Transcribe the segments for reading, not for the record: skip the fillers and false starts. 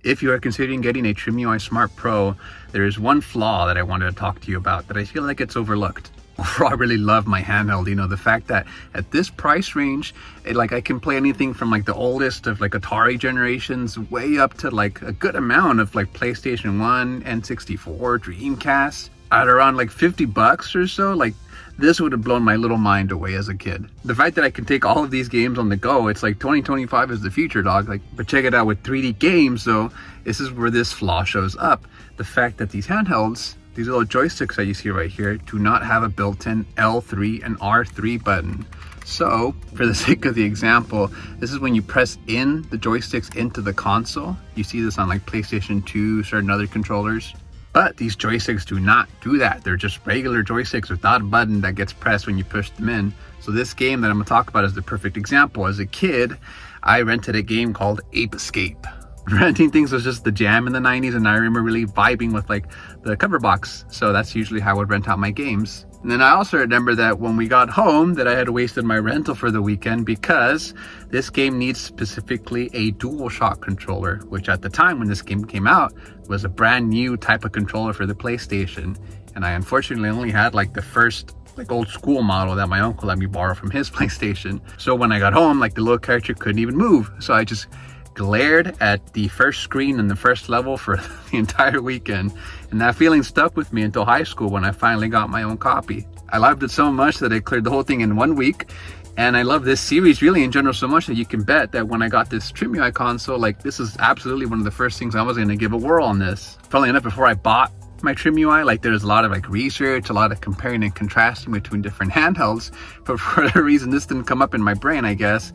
If you are considering getting a Trimui Smart Pro, there is one flaw that I wanted to talk to you about that I feel like it's overlooked. Overall, I really love my handheld. The fact that at this price range, I can play anything from like the oldest of like Atari generations way up to like a good amount of like PlayStation 1, N64, Dreamcast at around like $50 or so. Like, this would have blown my little mind away as a kid. The fact that I can take all of these games on the go, it's like 2025 is the future, dog. But check it out with 3D games, though, this is where this flaw shows up. The fact that these handhelds, these little joysticks that you see right here, do not have a built-in L3 and R3 button. So, for the sake of the example, this is when you press in the joysticks into the console. You see this on like PlayStation 2, certain other controllers. But these joysticks do not do that. They're just regular joysticks without a button that gets pressed when you push them in. So this game that I'm gonna talk about is the perfect example. As a kid, I rented a game called Ape Escape. Renting things was just the jam in the 90s, and I remember really vibing with like the cover box. So that's usually how I would rent out my games. And then I also remember that when we got home that I had wasted my rental for the weekend because this game needs specifically a DualShock controller, which at the time when this game came out was a brand new type of controller for the PlayStation. And I unfortunately only had like the first like old school model that my uncle let me borrow from his PlayStation. So when I got home, like the little character couldn't even move. So I just glared at the first screen in the first level for the entire weekend, and that feeling stuck with me until high school when I finally got my own copy. I loved it so much that I cleared the whole thing in 1 week, and I love this series really in general so much that you can bet that when I got this Trimui console, like this is absolutely one of the first things I was going to give a whirl on this. Funnily enough, before I bought my Trimui, like there's a lot of like research, a lot of comparing and contrasting between different handhelds, but for whatever reason this didn't come up in my brain, I guess.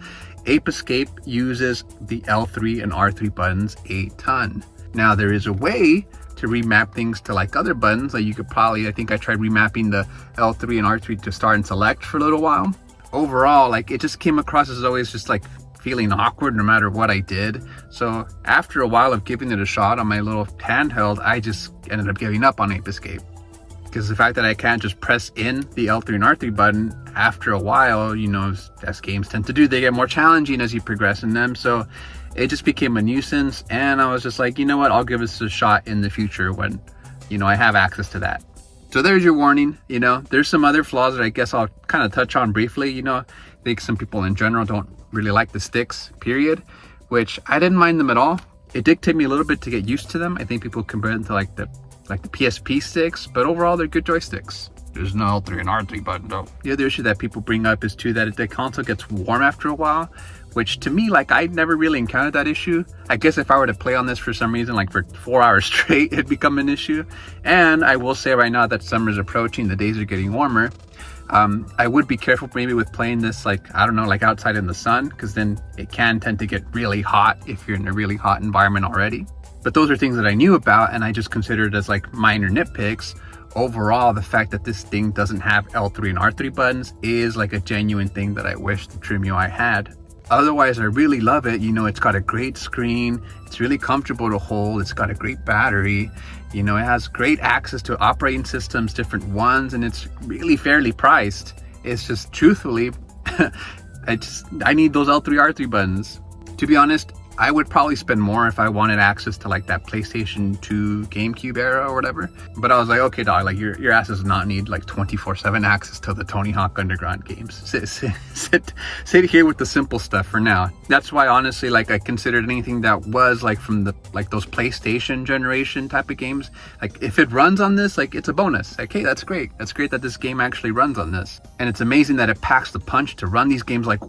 Ape Escape uses the L3 and R3 buttons a ton. Now there is a way to remap things to like other buttons. Like you could probably, I think I tried remapping the L3 and R3 to start and select for a little while. Overall, like it just came across as always just like feeling awkward no matter what I did. So after a while of giving it a shot on my little handheld, I just ended up giving up on Ape Escape. Because the fact that I can't just press in the L3 and R3 button, after a while, as games tend to do, they get more challenging as you progress in them. So it just became a nuisance, and I was just like, you know what, I'll give this a shot in the future when, I have access to that. So there's your warning. There's some other flaws that I guess I'll kind of touch on briefly. I think some people in general don't really like the sticks, period, which I didn't mind them at all. It did take me a little bit to get used to them. I think people compare them to like the PSP sticks, but overall they're good joysticks. There's no L3 and R3 button though. The other issue that people bring up is too that the console gets warm after a while, which to me, like I never really encountered that issue. I guess if I were to play on this for some reason, like for 4 hours straight, it'd become an issue. And I will say right now that summer's approaching, the days are getting warmer. I would be careful maybe with playing this like outside in the sun, because then it can tend to get really hot if you're in a really hot environment already. But those are things that I knew about, and I just considered as like minor nitpicks. Overall, the fact that this thing doesn't have L3 and R3 buttons is like a genuine thing that I wish the Trimui had. Otherwise, I really love it. It's got a great screen. It's really comfortable to hold. It's got a great battery. It has great access to operating systems, different ones, and it's really fairly priced. It's just truthfully, I need those L3, R3 buttons. To be honest, I would probably spend more if I wanted access to like that PlayStation 2 GameCube era or whatever. But I was like, okay, dog, like your ass does not need like 24/7 access to the Tony Hawk Underground games. Sit here with the simple stuff for now. That's why honestly, like I considered anything that was like from the like those PlayStation generation type of games. Like if it runs on this, like it's a bonus. Like, hey, that's great. That's great that this game actually runs on this. And it's amazing that it packs the punch to run these games like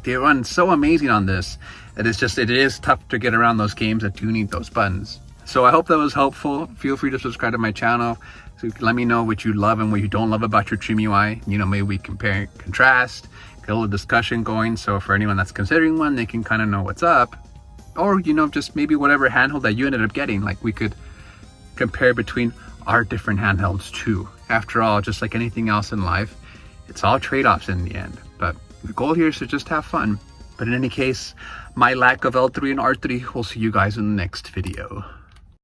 they run so amazing on this. It is tough to get around those games that do need those buttons. So I hope that was helpful. Feel free to subscribe to my channel. So you can let me know what you love and what you don't love about your Trimui. Maybe we compare and contrast, get a little discussion going. So for anyone that's considering one, they can kind of know what's up. Or, just maybe whatever handheld that you ended up getting. Like we could compare between our different handhelds too. After all, just like anything else in life, it's all trade-offs in the end. But the goal here is to just have fun. But in any case, my lack of L3 and R3, we'll see you guys in the next video.